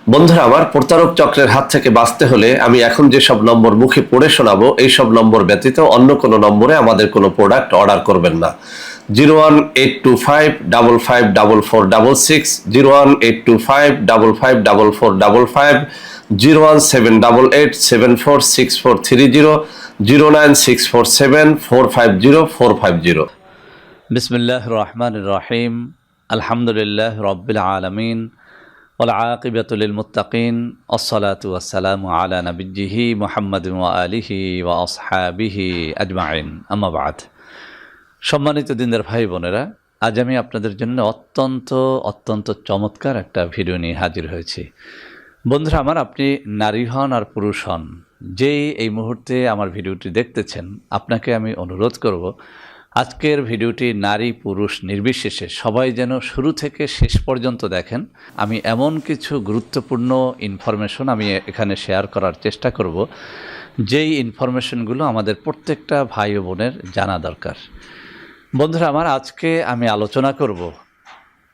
বন্ধুরা আমার, প্রতারক চক্রের হাত থেকে বাঁচতে হলে আমি এখন যেসব নম্বর মুখে পড়ে শোনাবো এই সব নম্বর ব্যতীত অন্য কোনো নম্বরে আমাদের কোনো প্রোডাক্ট অর্ডার করবেন না। 01825554466, 01825554455, 01788746430, 09647450450। বিসমিল্লাহ রহমান রহিম। আলহামদুলিল্লাহ রব্বিল আলমিন ওয়াল আকিবাতুল মুত্তাকিন আসসালাতু ওয়াসসালামু আলা নবিয়্যিহি মুহাম্মাদিন ওয়া আলিহি ওয়া আসহাবিহি আজমাইন, আম্মা বাদ। সম্মানিত দিনদার ভাই বোনেরা, আজ আমি আপনাদের জন্য অত্যন্ত চমৎকার একটা ভিডিও নিয়ে হাজির হয়েছি। বন্ধুরা আমার, আপনি নারী হন আর পুরুষ হন, যেই এই মুহূর্তে আমার ভিডিওটি দেখতেছেন, আপনাকে আমি অনুরোধ করব আজকের ভিডিওটি নারী পুরুষ নির্বিশেষে সবাই যেন শুরু থেকে শেষ পর্যন্ত দেখেন। আমি এমন কিছু গুরুত্বপূর্ণ ইনফরমেশন আমি এখানে শেয়ার করার চেষ্টা করব, যেই ইনফরমেশনগুলো আমাদের প্রত্যেকটা ভাই ও বোনের জানা দরকার। বন্ধুরা আমার, আজকে আমি আলোচনা করব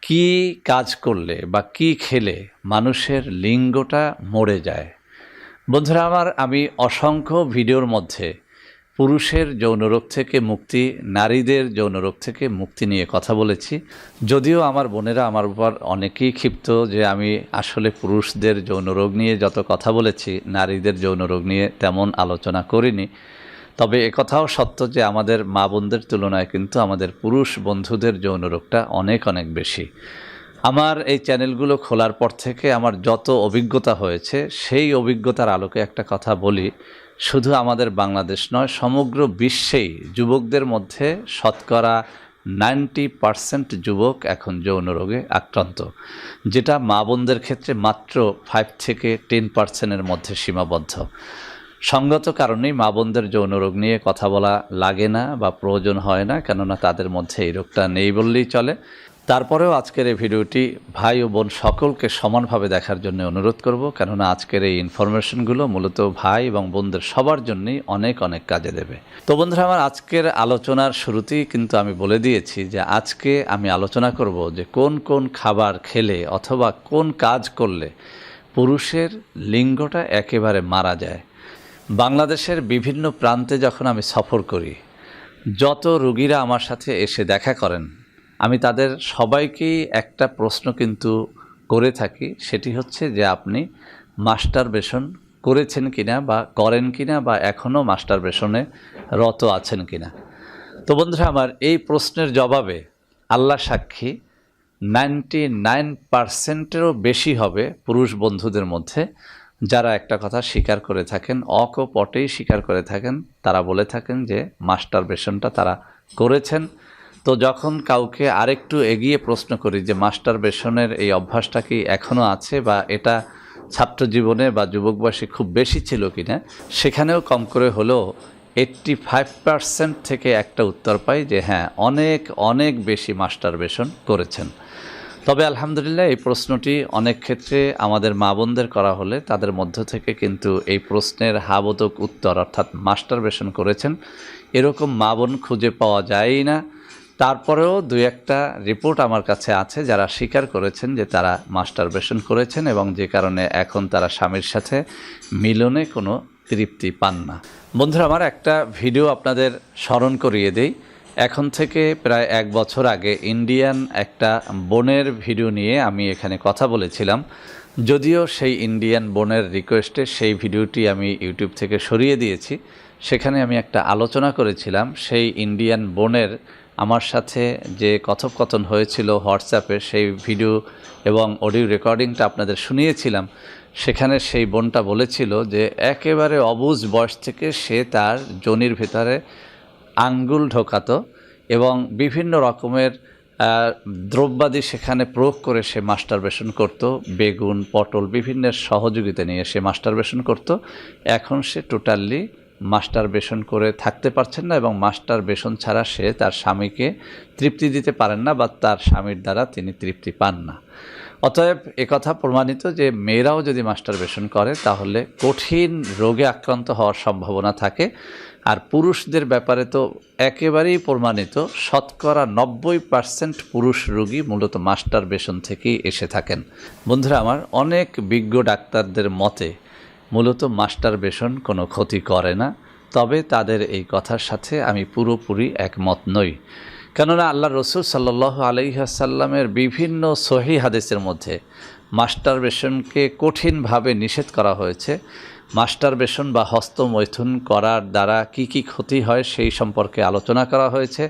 কি কাজ করলে বা কি খেলে মানুষের লিঙ্গটা মরে যায়। বন্ধুরা আমার, আমি অসংখ্য ভিডিওর মধ্যে পুরুষের যৌনরোগ থেকে মুক্তি, নারীদের যৌনরোগ থেকে মুক্তি নিয়ে কথা বলেছি। যদিও আমার বোনেরা আমার উপর অনেকেই ক্ষিপ্ত যে আমি আসলে পুরুষদের যৌনরোগ নিয়ে যত কথা বলেছি, নারীদের যৌনরোগ নিয়ে তেমন আলোচনা করিনি। তবে একথাও সত্য যে আমাদের মা বোনদের তুলনায় কিন্তু আমাদের পুরুষ বন্ধুদের যৌনরোগটা অনেক বেশি। আমার এই চ্যানেলগুলো খোলার পর থেকে আমার যত অভিজ্ঞতা হয়েছে, সেই অভিজ্ঞতার আলোকে একটা কথা বলি, শুধু আমাদের বাংলাদেশ নয়, সমগ্র বিশ্বেই যুবকদের মধ্যে শতকরা 90% যুবক এখন যৌন রোগে আক্রান্ত, যেটা মা বোনদের ক্ষেত্রে মাত্র 5 থেকে 10%-এর মধ্যে সীমাবদ্ধ। সঙ্গত কারণেই মা বোনদের যৌন রোগ নিয়ে কথা বলা লাগে না বা প্রয়োজন হয় না, কেননা তাদের মধ্যে এই রোগটা নেই বললেই চলে। তারপরেও আজকের এই ভিডিওটি ভাই ও বোন সকলকে সমানভাবে দেখার জন্য অনুরোধ করব, কেননা আজকের এই ইনফরমেশনগুলো মূলত ভাই এবং বোনদের সবার জন্যই অনেক কাজে দেবে। তো বন্ধুরা আমার, আজকের আলোচনার শুরুতেই কিন্তু আমি বলে দিয়েছি যে আজকে আমি আলোচনা করব যে কোন কোন খাবার খেলে অথবা কোন কাজ করলে পুরুষের লিঙ্গটা একেবারে মারা যায়। বাংলাদেশের বিভিন্ন প্রান্তে যখন আমি সফর করি, যত রোগীরা আমার সাথে এসে দেখা করেন, আমি তাদের সবাইকেই একটা প্রশ্ন কিন্তু করে থাকি, সেটি হচ্ছে যে আপনি মাস্টারবেশন করেছেন কিনা বা করেন কিনা বা এখনও মাস্টারবেশনে রত আছেন কিনা। তো বন্ধুরা আমার, এই প্রশ্নের জবাবে আল্লাহ সাক্ষী 99%-এরও বেশি হবে পুরুষ বন্ধুদের মধ্যে যারা একটা কথা স্বীকার করে থাকেন, অকপটেই স্বীকার করে থাকেন। তারা বলে থাকেন যে মাস্টারবেশনটা তারা করেছেন। তো যখন কাউকে আরেকটু এগিয়ে প্রশ্ন করি যে মাস্টারবেশনের এই অভ্যাসটা কি এখনও আছে বা এটা ছাত্র জীবনে বা যুবক বয়সে খুব বেশি ছিল কিনা, সেখানেও কম করে হলেও 85% থেকে একটা উত্তর পাই যে হ্যাঁ, অনেক বেশি মাস্টারবেশন করেছেন। তবে আলহামদুলিল্লাহ, এই প্রশ্নটি অনেক ক্ষেত্রে আমাদের মা বোনদের করা হলে তাদের মধ্য থেকে কিন্তু এই প্রশ্নের হাবোদক উত্তর, অর্থাৎ মাস্টারবেশন করেছেন, এরকম মা বোন খুঁজে পাওয়া যায়ই না। তারপরেও দু একটা রিপোর্ট আমার কাছে আছে যারা স্বীকার করেছেন যে তারা মাস্টারবেশন করেছেন এবং যে কারণে এখন তারা স্বামীর সাথে মিলনে কোনো তৃপ্তি পান না। বন্ধুরা আমার, একটা ভিডিও আপনাদের স্মরণ করিয়ে দেই। এখন থেকে প্রায় 1 বছর আগে ইন্ডিয়ান একটা বোনের ভিডিও নিয়ে আমি এখানে কথা বলেছিলাম। যদিও সেই ইন্ডিয়ান বোনের রিকোয়েস্টে সেই ভিডিওটি আমি ইউটিউব থেকে সরিয়ে দিয়েছি। সেখানে আমি একটা আলোচনা করেছিলাম সেই ইন্ডিয়ান বোনের আমার সাথে যে কথোপকথন হয়েছিল হোয়াটসঅ্যাপে, সেই ভিডিও এবং অডিও রেকর্ডিংটা আপনাদের শুনিয়েছিলাম। সেখানে সেই বোনটা বলেছিল যে একেবারে অবুঝ বয়স থেকে সে তার যোনির ভেতরে আঙ্গুল ঢোকাতো এবং বিভিন্ন রকমের দ্রব্যাদি সেখানে প্রয়োগ করে সে মাস্টারবেশন করত। বেগুন, পটল বিভিন্নের সহযোগিতা নিয়ে সে মাস্টারবেশন করত। এখন সে টোটালি মাস্টারবেশন করে থাকতে পারছেন না এবং মাস্টারবেশন ছাড়া সে তার স্বামীকে তৃপ্তি দিতে পারেন না বা তার স্বামীর দ্বারা তিনি তৃপ্তি পান না। অতএব একথা প্রমাণিত যে মেয়েরাও যদি মাস্টারবেশন করে তাহলে কঠিন রোগে আক্রান্ত হওয়ার সম্ভাবনা থাকে। আর পুরুষদের ব্যাপারে তো একেবারেই প্রমাণিত, শতকরা 90% পুরুষ রোগী মূলত মাস্টারবেশন থেকেই এসে থাকেন। বন্ধুরা আমার, অনেক বিজ্ঞ ডাক্তারদের মতে মূলত মাস্টারবেশন কোনো ক্ষতি করে না, তবে তাদের এই কথার সাথে আমি পুরোপুরি একমত নই। কেননা আল্লাহ রসুল সাল্লাল্লাহু আলাইহি ওয়াসাল্লামের বিভিন্ন সহিহ হাদিসের মধ্যে মাস্টারবেশনকে কঠিনভাবে নিষেধ করা হয়েছে। মাস্টারবেশন বা হস্তমৈথুন করার দ্বারা কি কি ক্ষতি হয় সেই সম্পর্কে আলোচনা করা হয়েছে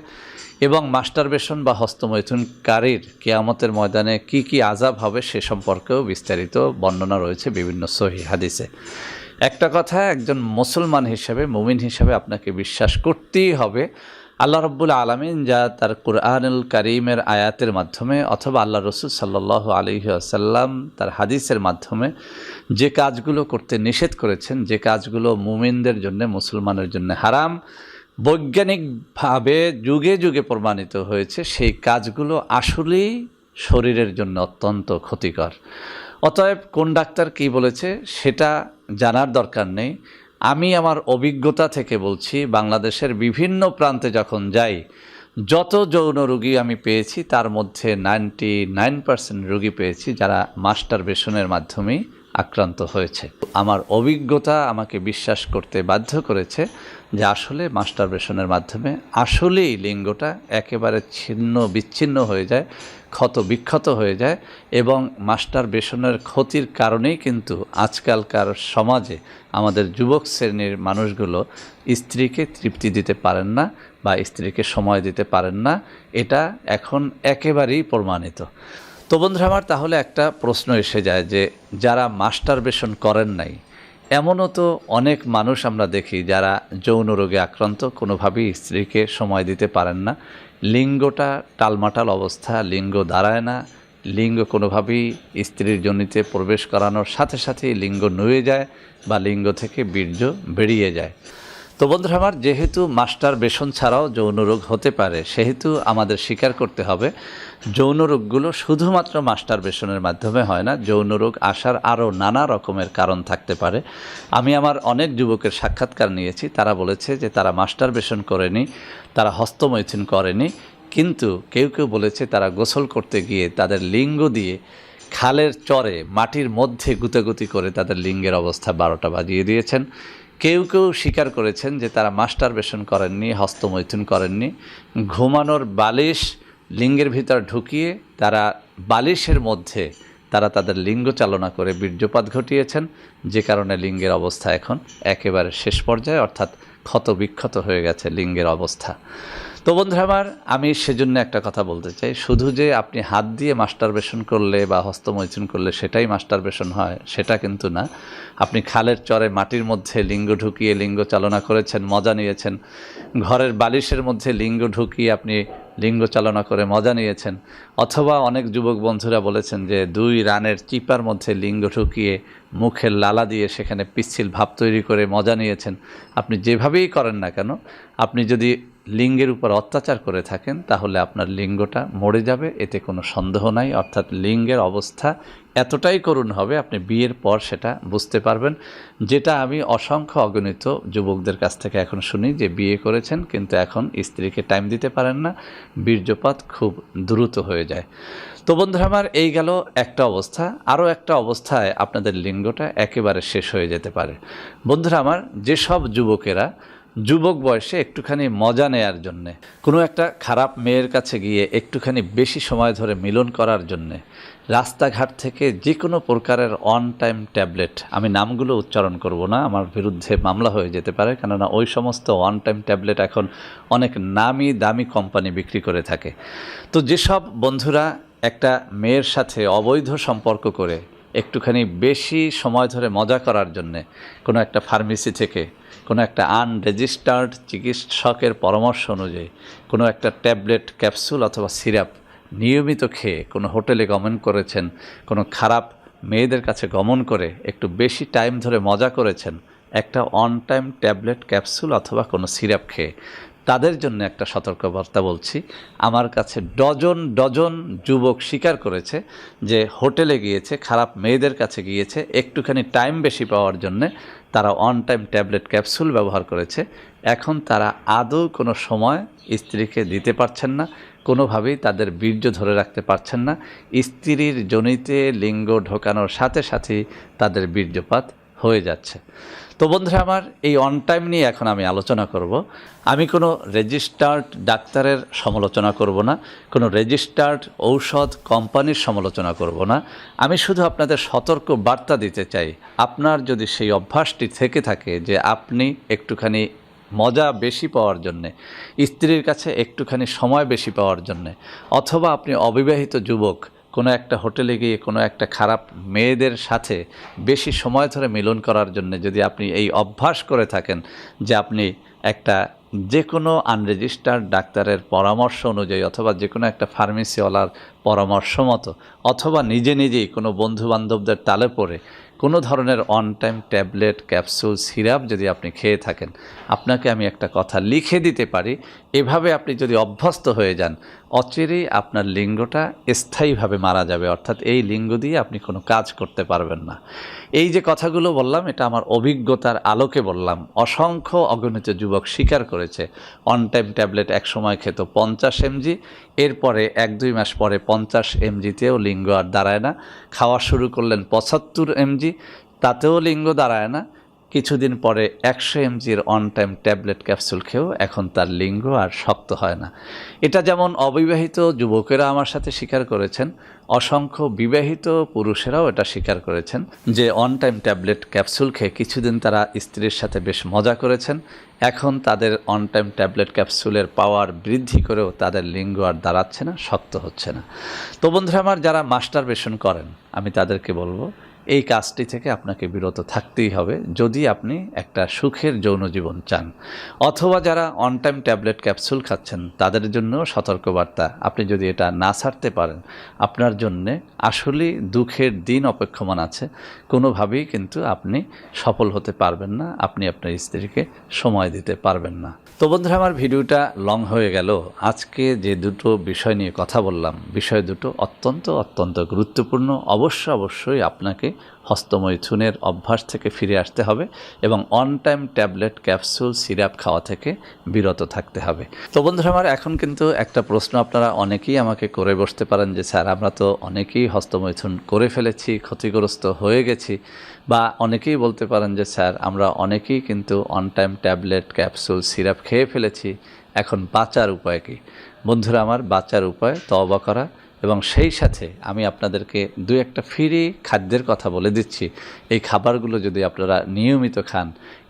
এবং মাস্টারবেশন বা হস্তমৈথুনকারীর কিয়ামতের ময়দানে কি কি আযাব হবে সে সম্পর্কেও বিস্তারিত বর্ণনা রয়েছে বিভিন্ন সহিহ হাদিসে। একটা কথা, একজন মুসলমান হিসেবে, মুমিন হিসেবে আপনাকে বিশ্বাস করতেই হবে আল্লাহ রাব্বুল আলামিন যা তার কুরআনুল কারীমের আয়াতের মাধ্যমে অথবা আল্লাহ রসুল সাল্লাল্লাহু আলাইহি ওয়াসাল্লাম তার হাদিসের মাধ্যমে যে কাজগুলো করতে নিষেধ করেছেন, যে কাজগুলো মুমিনদের জন্য, মুসলমানের জন্য হারাম, বৈজ্ঞানিকভাবে যুগে যুগে প্রমাণিত হয়েছে, সেই কাজগুলো আসলেই শরীরের জন্য অত্যন্ত ক্ষতিকর। অতএব কোন ডাক্তার কী বলেছে সেটা জানার দরকার নেই। আমি আমার অভিজ্ঞতা থেকে বলছি, বাংলাদেশের বিভিন্ন প্রান্তে যখন যাই, যত যৌন রোগী আমি পেয়েছি তার মধ্যে 99% রোগী পেয়েছি যারা মাস্টারবেশনের মাধ্যমেই আক্রান্ত হয়েছে। আমার অভিজ্ঞতা আমাকে বিশ্বাস করতে বাধ্য করেছে যে আসলে মাস্টারবেশনের মাধ্যমে আসলেই লিঙ্গটা একেবারে ছিন্ন বিচ্ছিন্ন হয়ে যায়, ক্ষত বিক্ষত হয়ে যায় এবং মাস্টারবেশনের ক্ষতির কারণেই কিন্তু আজকালকার সমাজে আমাদের যুবক শ্রেণীর মানুষগুলো স্ত্রীকে তৃপ্তি দিতে পারেন না বা স্ত্রীকে সময় দিতে পারেন না। এটা এখন একেবারেই প্রমাণিত। তো বন্ধুরা আমার, তাহলে একটা প্রশ্ন এসে যায় যে যারা মাস্টারবেশন করেন নাই, এমনও তো অনেক মানুষ আমরা দেখি যারা যৌন রোগে আক্রান্ত, কোনোভাবেই স্ত্রীকে সময় দিতে পারেন না, লিঙ্গটা টালমাটাল অবস্থা, লিঙ্গ দাঁড়ায় না, লিঙ্গ কোনোভাবেই স্ত্রীর যোনিতে প্রবেশ করানোর সাথে সাথেই লিঙ্গ নুয়ে যায় বা লিঙ্গ থেকে বীর্য বেরিয়ে যায়। তো বন্ধুরা আমার, যেহেতু মাস্টারবেশন ছাড়াও যৌন রোগ হতে পারে, সেহেতু আমাদের স্বীকার করতে হবে যৌন রোগগুলো শুধুমাত্র মাস্টারবেশনের মাধ্যমে হয় না, যৌন রোগ আসার আরও নানা রকমের কারণ থাকতে পারে। আমি আমার অনেক যুবকের সাক্ষাৎকার নিয়েছি, তারা বলেছে যে তারা মাস্টারবেশন করেনি, তারা হস্তমৈথুন করেনি, কিন্তু কেউ কেউ বলেছে তারা গোসল করতে গিয়ে তাদের লিঙ্গ দিয়ে খালের চরে মাটির মধ্যে গুতাগুতি করে তাদের লিঙ্গের অবস্থা 12টা বাজিয়ে দিয়েছেন। কেউ কেউ স্বীকার করেছেন যে তারা মাস্টারবেশন করেননি, হস্তমৈথুন করেননি, ঘুমানোর বালিশ লিঙ্গের ভিতর ঢুকিয়ে তারা বালিশের মধ্যে তারা তাদের লিঙ্গ চালনা করে বীর্যপাত ঘটিয়েছেন, যে কারণে লিঙ্গের অবস্থা এখন একেবারে শেষ পর্যায়ে, অর্থাৎ ক্ষত বিক্ষত হয়ে গেছে লিঙ্গের অবস্থা। তো বন্ধুরা আমার, আমি সেজন্য একটা কথা বলতে চাই, শুধু যে আপনি হাত দিয়ে মাস্টারবেশন করলে বা হস্তমৈথুন করলে সেটাই মাস্টারবেশন হয় সেটা কিন্তু না। আপনি খালের চরে মাটির মধ্যে লিঙ্গ ঢুকিয়ে লিঙ্গ চালনা করেছেন, মজা নিয়েছেন, ঘরের বালিশের মধ্যে লিঙ্গ ঢুকিয়ে আপনি লিঙ্গ চালনা করে মজা নিয়েছেন, অথবা অনেক যুবক বন্ধুরা বলেছেন যে 2 রানের চিপার মধ্যে লিঙ্গ ঢুকিয়ে মুখের লালা দিয়ে সেখানে পিচ্ছিল ভাব তৈরি করে মজা নিয়েছেন। আপনি যেভাবেই করেন না কেন, আপনি যদি লিঙ্গের উপর অত্যাচার করে থাকেন তাহলে আপনার লিঙ্গটা মরে যাবে, এতে কোনো সন্দেহ নাই। অর্থাৎ লিঙ্গের অবস্থা এতটাই করুণ হবে আপনি বিয়ের পর সেটা বুঝতে পারবেন, যেটা আমি অসংখ্য অগণিত যুবকদের কাছ থেকে এখন শুনি যে বিয়ে করেছেন কিন্তু এখন স্ত্রীকে টাইম দিতে পারেন না, বীর্যপাত খুব দ্রুত হয়ে যায়। তো বন্ধুরা আমার, এই গেল একটা অবস্থা। আরও একটা অবস্থায় আপনাদের লিঙ্গটা একেবারে শেষ হয়ে যেতে পারে। বন্ধুরা আমার, যেসব যুবকেরা যুবক বয়সে একটুখানি মজা নেয়ার জন্যে, কোনো একটা খারাপ মেয়ের কাছে গিয়ে একটুখানি বেশি সময় ধরে মিলন করার জন্যে রাস্তাঘাট থেকে যে কোনো প্রকারের অন টাইম ট্যাবলেট, আমি নামগুলো উচ্চারণ করব না, আমার বিরুদ্ধে মামলা হয়ে যেতে পারে, কেননা ওই সমস্ত অন টাইম ট্যাবলেট এখন অনেক নামি দামি কোম্পানি বিক্রি করে থাকে। তো যেসব বন্ধুরা একটা মেয়ের সাথে অবৈধ সম্পর্ক করে একটুখানি বেশি সময় ধরে মজা করার জন্যে কোনো একটা ফার্মেসি থেকে কোনো একটা আনরেজিস্টার্ড চিকিৎসকের পরামর্শ অনুযায়ী কোনো একটা ট্যাবলেট, ক্যাপসুল অথবা সিরাপ নিয়মিত খেয়ে কোনো হোটেলে গমন করেছেন, কোনো খারাপ মেয়েদের কাছে গমন করে একটু বেশি টাইম ধরে মজা করেছেন, একটা অন টাইম ট্যাবলেট, ক্যাপসুল অথবা কোনো সিরাপ খেয়ে, তাদের জন্য একটা সতর্কবার্তা বলছি। আমার কাছে ডজন ডজন যুবক স্বীকার করেছে যে হোটেলে গিয়েছে, খারাপ মেয়েদের কাছে গিয়েছে, একটুখানি টাইম বেশি পাওয়ার জন্যে তারা অন টাইম ট্যাবলেট ক্যাপসুল ব্যবহার করেছে। এখন তারা আদৌ কোনো সময় স্ত্রীকে দিতে পারছেন না, কোনোভাবেই তাদের বীর্য ধরে রাখতে পারছেন না। স্ত্রীর যোনিতে লিঙ্গ ঢোকানোর সাথে সাথেই তাদের বীর্যপাত হয়ে যাচ্ছে। তো বন্ধুরা আমার, এই অন টাইম নিয়ে এখন আমি আলোচনা করব। আমি কোনো রেজিস্টার্ড ডাক্তারের সমালোচনা করব না, কোনো রেজিস্টার্ড ঔষধ কোম্পানির সমালোচনা করব না। আমি শুধু আপনাদের সতর্ক বার্তা দিতে চাই, আপনার যদি সেই অভ্যাসটি থেকে থাকে যে আপনি একটুখানি মজা বেশি পাওয়ার জন্যে, স্ত্রীর কাছে একটুখানি সময় বেশি পাওয়ার জন্যে, অথবা আপনি অবিবাহিত যুবক, কোনো একটা হোটেলে গিয়ে কোনো একটা খারাপ মেয়েদের সাথে বেশি সময় ধরে মিলন করার জন্য যদি আপনি এই অভ্যাস করে থাকেন যে আপনি একটা যে কোনো আনরেজিস্টার্ড ডাক্তারের পরামর্শ অনুযায়ী অথবা যে কোনো একটা ফার্মেসিওয়ালার পরামর্শ মতো অথবা নিজে নিজেই কোনো বন্ধুবান্ধবদের তালে পড়ে কোনো ধরনের on time tablet capsule syrup যদি আপনি খেয়ে থাকেন, আপনাকে আমি একটা কথা লিখে দিতে পারি, এভাবে আপনি যদি অভ্যস্ত হয়ে যান, অচিরেই আপনার লিঙ্গটা স্থায়ীভাবে মারা যাবে। অর্থাৎ এই লিঙ্গ দিয়ে আপনি কোনো কাজ করতে পারবেন না। এই যে কথাগুলো বললাম, এটা আমার অভিজ্ঞতার আলোকে বললাম। অসংখ্য অগণিত যুবক স্বীকার করেছে অন টাইম ট্যাবলেট একসময় খেত 50 mg, এরপরে 1-2 মাস পরে 50 mgতেও লিঙ্গ আর দাঁড়ায় না। খাওয়া শুরু করলেন 75 mg, তাতেও লিঙ্গ দাঁড়ায় না। কিছুদিন পরে 100 mgর অন টাইম ট্যাবলেট ক্যাপসুল খেয়েও এখন তার লিঙ্গ আর শক্ত হয় না। এটা যেমন অবিবাহিত যুবকেরা আমার সাথে স্বীকার করেছেন, অসংখ্য বিবাহিত পুরুষেরাও এটা স্বীকার করেছেন যে অন টাইম ট্যাবলেট ক্যাপসুল খেয়ে কিছুদিন তারা স্ত্রীর সাথে বেশ মজা করেছেন, এখন তাদের অন টাইম ট্যাবলেট ক্যাপসুলের পাওয়ার বৃদ্ধি করেও তাদের লিঙ্গ আর দাঁড়াচ্ছে না, শক্ত হচ্ছে না। তো বন্ধুরা আমার, যারা মাস্টারবেশন করেন আমি তাদেরকে বলবো এই কাজটি থেকে আপনাকে বিরত থাকতেই হবে যদি আপনি একটা সুখের যৌন জীবন চান। অথবা যারা অন টাইম ট্যাবলেট ক্যাপসুল খাচ্ছেন তাদের জন্য সতর্কবার্তা, আপনি যদি এটা না ছাড়তে পারেন আপনার জন্যে আসলেই দুঃখের দিন অপেক্ষমান আছে। কোনোভাবেই কিন্তু আপনি সফল হতে পারবেন না, আপনি আপনার স্ত্রীকে সময় দিতে পারবেন না। তো বন্ধুরা আমার, ভিডিওটা লং হয়ে গেল। আজকে যে দুটো বিষয় নিয়ে কথা বললাম, বিষয় দুটো অত্যন্ত গুরুত্বপূর্ণ। অবশ্যই আপনাকে হস্তমৈথুনের অভ্যাস থেকে ফিরে আসতে হবে এবং on time tablet capsule syrup খাওয়া থেকে বিরত থাকতে হবে। তো বন্ধুরা আমার, এখন কিন্তু একটা প্রশ্ন আপনারা অনেকেই আমাকে করে বসতে পারেন যে স্যার, আমরা তো অনেকেই হস্তমৈথুন করে ফেলেছি, ক্ষতিগ্রস্ত হয়ে গেছি, বা অনেকেই বলতে পারেন যে স্যার, আমরা অনেকেই কিন্তু on time tablet capsule syrup খেয়ে ফেলেছি, এখন বাঁচার উপায় কী? বন্ধুরা আমার, বাঁচার উপায় তওবা করা, এবং সেই সাথে আমি আপনাদেরকে 2-1টা ফ্রি খাদ্যের কথা বলে দিচ্ছি। এই খাবারগুলো যদি আপনারা নিয়মিত খান,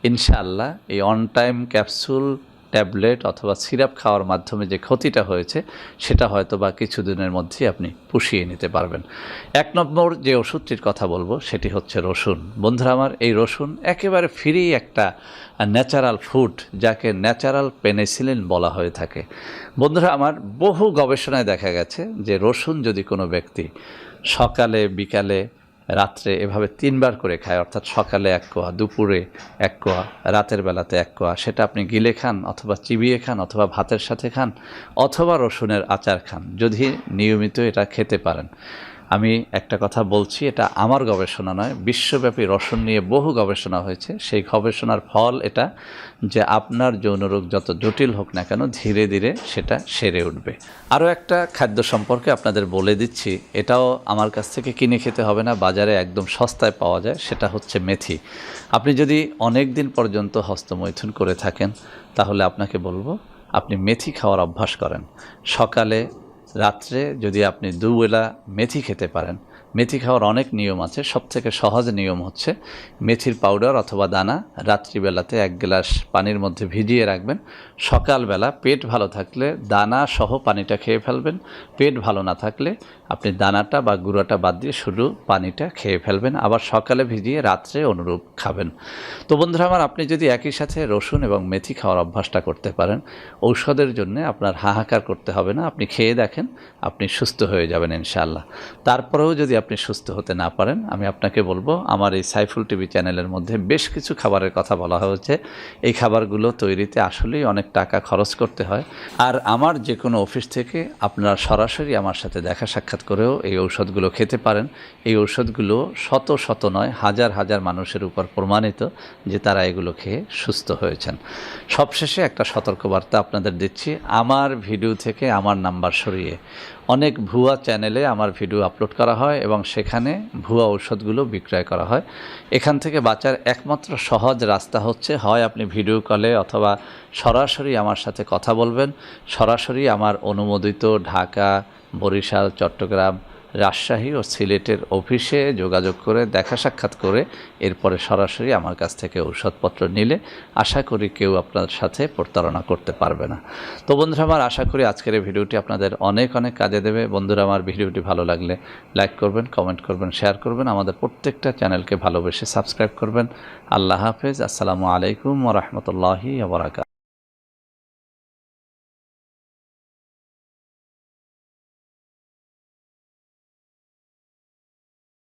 ইনশাআল্লাহ এই অন টাইম ক্যাপসুল ট্যাবলেট অথবা সিরাপ খাওয়ার মাধ্যমে যে ক্ষতিটা হয়েছে সেটা হয়তো বা কিছুদিনের মধ্যেই আপনি পুষিয়ে নিতে পারবেন। 1 নম্বর যে ওষুধটির কথা বলবো সেটি হচ্ছে রসুন। বন্ধুরা আমার, এই রসুন একেবারে ফ্রি একটা ন্যাচারাল ফুড, যাকে ন্যাচারাল পেনিসিলিন বলা হয়ে থাকে। বন্ধুরা আমার, বহু গবেষণায় দেখা গেছে যে রসুন যদি কোনো ব্যক্তি সকালে, বিকালে, রাত্রে এভাবে 3 বার করে খায়, অর্থাৎ সকালে 1 কোয়া, দুপুরে 1 কোয়া, রাতের বেলাতে 1 কোয়া, সেটা আপনি গিলে খান অথবা চিবিয়ে খান অথবা ভাতের সাথে খান অথবা রসুনের আচার খান, যদি নিয়মিত এটা খেতে পারেন। আমি একটা কথা বলছি, এটা আমার গবেষণা নয়, বিশ্বব্যাপী রসুন নিয়ে বহু গবেষণা হয়েছে। সেই গবেষণার ফল এটা যে আপনার যৌনরোগ যত জটিল হোক না কেন, ধীরে ধীরে সেটা সেরে উঠবে। আরও একটা খাদ্য সম্পর্কে আপনাদের বলে দিচ্ছি, এটাও আমার কাছ থেকে কিনে খেতে হবে না, বাজারে একদম সস্তায় পাওয়া যায়, সেটা হচ্ছে মেথি। আপনি যদি অনেক দিন পর্যন্ত হস্তমৈথুন করে থাকেন তাহলে আপনাকে বলবো আপনি মেথি খাওয়ার অভ্যাস করেন। সকালে, রাত্রে যদি আপনি 2 বেলা মেথি খেতে পারেন। মেথি খাওয়ার অনেক নিয়ম আছে, সবথেকে সহজ নিয়ম হচ্ছে মেথির পাউডার অথবা দানা রাত্রিবেলাতে 1 গ্লাস পানির মধ্যে ভিজিয়ে রাখবেন। সকালবেলা পেট ভালো থাকলে দানা সহ পানিটা খেয়ে ফেলবেন, পেট ভালো না থাকলে আপনি দানাটা বা গুঁড়াটা বাদ দিয়ে শুধু পানিটা খেয়ে ফেলবেন, আবার সকালে ভিজিয়ে রাত্রে অনুরূপ খাবেন। তো বন্ধুরা আমার, আপনি যদি একই সাথে রসুন এবং মেথি খাওয়ার অভ্যাসটা করতে পারেন, ঔষধের জন্য আপনার হাহাকার করতে হবে না, আপনি খেয়ে দেখেন, আপনি সুস্থ হয়ে যাবেন ইনশাআল্লাহ। তারপরেও যদি আপনি সুস্থ হতে না পারেন, আমি আপনাকে বলবো আমার এই সাইফুল টিভি চ্যানেলের মধ্যে বেশ কিছু খাবারের কথা বলা হয়েছে। এই খাবারগুলো তৈরিতে আসলেই অনেক টাকা খরচ করতে হয়। আর আমার যে কোনো অফিস থেকে আপনারা সরাসরি আমার সাথে দেখা সাক্ষাৎ করেও এই ঔষধগুলো খেতে পারেন। এই ঔষধগুলো শত শত নয়, হাজার হাজার মানুষের উপর প্রমাণিত যে তারা এগুলো খেয়ে সুস্থ হয়েছেন। সবশেষে একটা সতর্কবার্তা আপনাদের দিচ্ছি, আমার ভিডিও থেকে আমার নাম্বার সরিয়ে অনেক ভুয়া চ্যানেলে আমার ভিডিও আপলোড করা হয় এবং সেখানে ভুয়া ঔষধগুলো বিক্রয় করা হয়। এখান থেকে বাঁচার একমাত্র সহজ রাস্তা হচ্ছে, হয় আপনি ভিডিও কলে অথবা সরাসরি আমার সাথে কথা বলবেন। সরাসরি আমার অনুমোদিত ঢাকা, বরিশাল, চট্টগ্রাম, রাজশাহী ও সিলেটের অফিসে যোগাযোগ করে দেখা সাক্ষাৎ করে এরপরে সরাসরি আমার কাছ থেকে ঔষধপত্র নিলে আশা করি কেউ আপনার সাথে প্রতারণা করতে পারবে না। তো বন্ধুরা আমার, আশা করি আজকের এই ভিডিওটি আপনাদের অনেক অনেক কাজে দেবে। বন্ধুরা আমার, ভিডিওটি ভালো লাগলে লাইক করবেন, কমেন্ট করবেন, শেয়ার করবেন, আমাদের প্রত্যেকটা চ্যানেলকে ভালোবেসে সাবস্ক্রাইব করবেন। আল্লাহ হাফেজ। আসসালামু আলাইকুম ওয়া রাহমাতুল্লাহি ওয়া বারাকাতুহু।